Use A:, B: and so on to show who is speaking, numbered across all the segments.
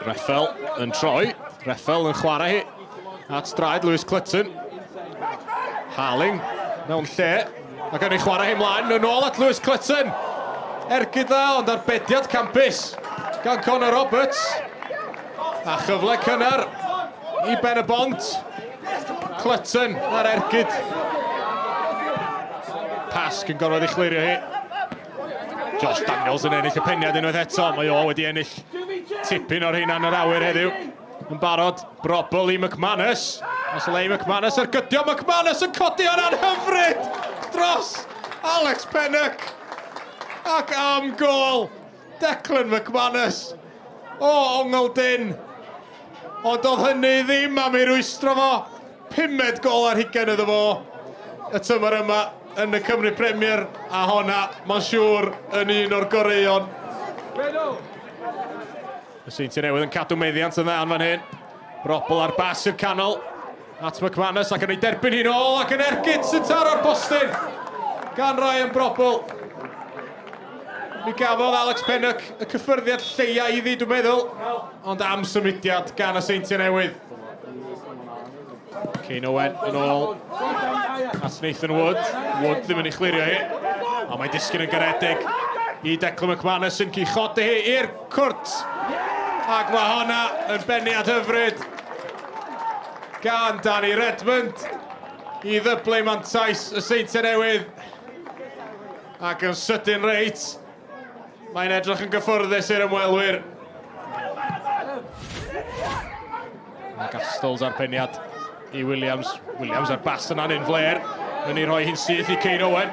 A: Reffel yn troi, Reffel yn chwarae hi at draed Lewis Clutton. Harling mewn lle, ac yn ei chwarae hi mlaen, yn ôl at Lewis Clutton. Ergyd dda, ond arbediad campus gan Connor Roberts. A chyfle cynnar i Penybont. Clutton ar ergyd. Pasg yn gorfod i chlirio hi. Josh Daniels yn ennill y peniad unwaith eto. Mae o wedi ennill tipyn o'r hynna'n yr awyr heddiw. Yn barod, brobl i McManus. Os le i McManus ar gydio, McManus yn codi hwnna'n hyfryd dros Alex Pennock. Ac am gol Declan McManus o ongl dyn. Ond oedd hynny ddim am ei rwystro fo. 5 gol ar hugain iddo fo y tymor yma yn y Cymru Premier, a honna, mae'n siŵr, yn un o'r goreuon. Y Seintiau Newydd yn cadw meddiant yn dda yn fan hyn. Brobl ar bas i'r canol at McManus ac yn ei derbyn hi'n ôl ac yn ergyd sy'n taro'r postyn gan Ryan Brobl. Mi gafodd Alex Pennock y cyffyrddiad lleia iddi, dwi'n meddwl, ond am symudiad gan y Seintiau Newydd. Kane Owen yn ôl at Nathan Wood. Wood ddim yn ei chlirio hi. A mae disgyn yn garedig i Declan McManus yn cichodi hi i'r cwrt. Ac mae honna yn beniad hyfryd gan Danny Redmond i ddyblu mantais y Seintiau Newydd. Ac yn sydyn reit, mae'n edrych yn gyffyrddus i'r ymwelwyr. Mae Gastols ar peniad i Williams. Williams ar bas yna'n unfler. Yn ei rhoi hi'n syth i Kane Owen.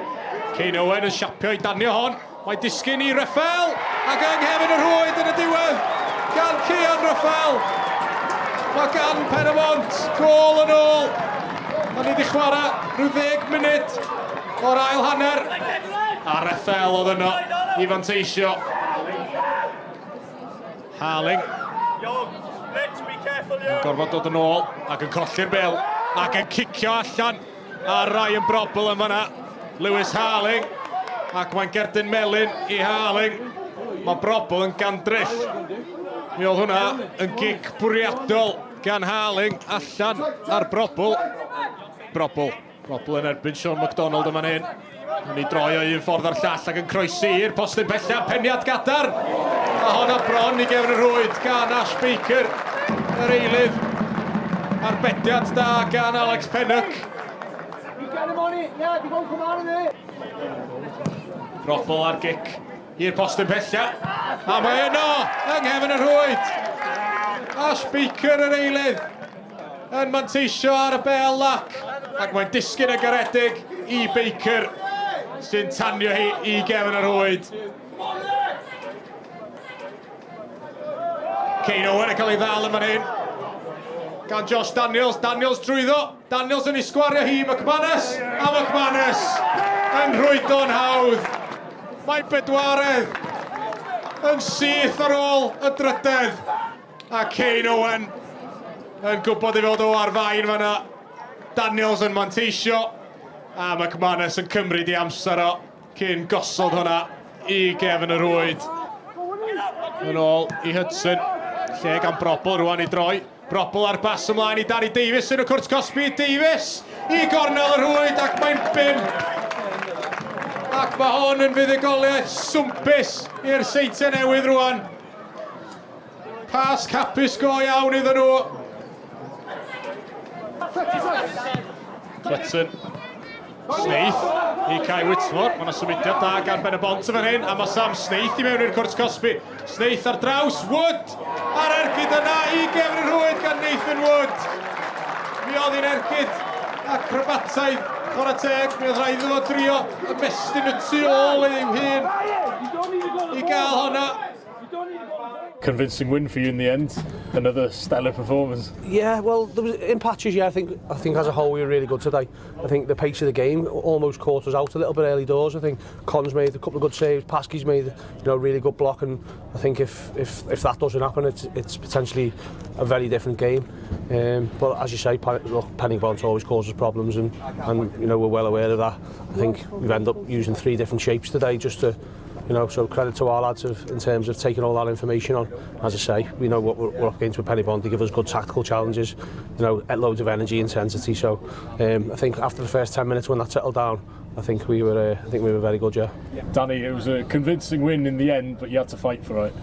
A: Kane Owen yn siapio i danio hon. Mae disgyn i Reffel. Ac yng nghefn y rhwyd yn y diwedd. Gan Cian Reffel. Mae gan Penybont gol yn ôl. Da ni wedi chwarae rhyw 10 munud o'r ail hanner. A Reffel oedd yno i fanteisio. Harling. Yn gorfod dod yn ôl ac yn colli'r bel ac yn cicio allan a Ryan Brobl yn fanna. Lewis Harling ac mae'n Gerdyn Melyn i Harling. Mae Brobl yn gandryll. Mi oedd hwnna yn gic bwriadol gan Harling allan ar Brobl. Brobl yn erbyn Sean MacDonald yn fan hyn. Yn ei droi o un ffordd ar llall ac yn croesi i'r postyn bella, peniad gadar. A honna bron i gefn y rhwyd gan Ash Baker. Yr eilydd arbediad da gan Alex Pennock. Brobl ar gic i'r postyn bella. A mae yno yng nghefn y rhwyd. Ash Baker yr eilydd yn manteisio ar y bel lac. Ac mae'n disgyn y garedig i Baker sy'n tanio hi i gefn y rhwyd. Kane Owen yn cael ei ddal yn fan hyn. Gan Josh Daniels. Daniels drwyddo. Daniels yn ei sgwario hi McManus. A McManus yn rhwydo'n hawdd. Mae bedwaredd yn syth ar ôl y drydedd. A Kane Owen yn gwybod i fod o ar fain fan'na. Daniels yn manteisio. A McManus yn cymryd i amser o cyn gosod hwnna i gefn y rhwyd. Yn ôl i Hudson. Lle gan Brobl rwan i droi. Brobl ar bas ymlaen i Danny Davies yn y cwrt cosbi. Davies i gornel y rhwyd ac mae'n 5. Ac mae hon yn fuddugoliaeth swmpus i'r Seintiau Newydd rwan. Pas capus go iawn iddyn nhw. Clutton. Snaith i Kai Whitmore. Mae yna symudiad da gan Penybont yn fan hyn. A mae Sam Snaith i mewn i'r cwrt cosbi. Snaith ar draws. Wood ar ergyd yna i gefn y rhwyd gan Nathan Wood. Mi oedd hi'n ergyd acrobataidd chwarae teg. Mi oedd rhaid iddo fo drio ymestyn y tu ôl i'w hun i gael honna.
B: Convincing win for you in the end. Another stellar performance.
C: Yeah, well, there was in patches. Yeah, I think as a whole we were really good today. I think the pace of the game almost caught us out a little bit early doors. I think Conn's made a couple of good saves. Paskey's made a really good block, and I think if that doesn't happen, it's potentially a very different game. But as you say, Penybont always causes problems, and we're well aware of that. I think we've ended up using 3 different shapes today just to You know, so credit to our lads in terms of taking all that information on. As I say, we know what we're up against with Penybont. They give us good tactical challenges, you know, at loads of energy, intensity. So I think after the first 10 minutes when that settled down, I think we were very good, yeah.
B: Danny, it was a convincing win in the end, but you had to fight for it.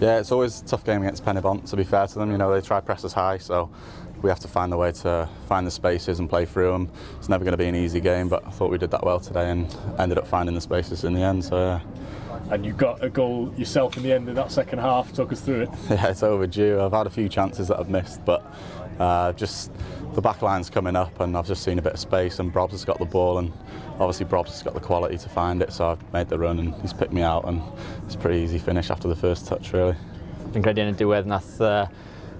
D: Yeah, it's always a tough game against Penybont, to be fair to them. You know, they try to press us high, so we have to find a way to find the spaces and play through them. It's never going to be an easy game, but I thought we did that well today and ended up finding the spaces in the end, so yeah.
B: And you got a goal yourself in the end of that second half. Talk us through it.
D: Yeah, it's overdue. I've had a few chances that I've missed, but just the back line's coming up and I've just seen a bit of space, and Brobs has got the ball, and obviously Brobs has got the quality to find it, so I've made the run and he's picked me out, and it's a pretty easy finish after the first touch, really.
E: Fi'n credu yn y diwedd nath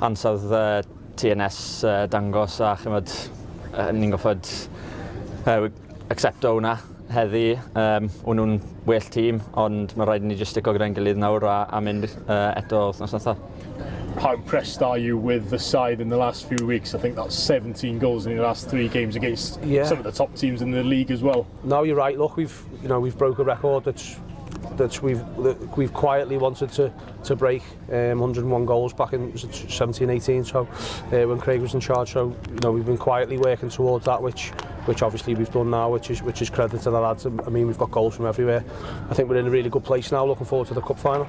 E: ansawdd TNS dangos a chymod ni'n goffod accepto hwnna heddi. O'n nhw'n well tîm, ond mae rhaid i ni just stico gyda'n gilydd nawr a mynd eto wythnos nesaf.
B: How impressed are you with the side in the last few weeks? I think that's 17 goals in the last 3 games against some of the top teams in the league as well. No,
C: you're right. Look, we've broke a record that we've quietly wanted to break, 101 goals back in 17-18. So when Craig was in charge, so we've been quietly working towards that, which obviously we've done now, which is credit to the lads. I mean, we've got goals from everywhere. I think we're in a really good place now. Looking forward to the cup final.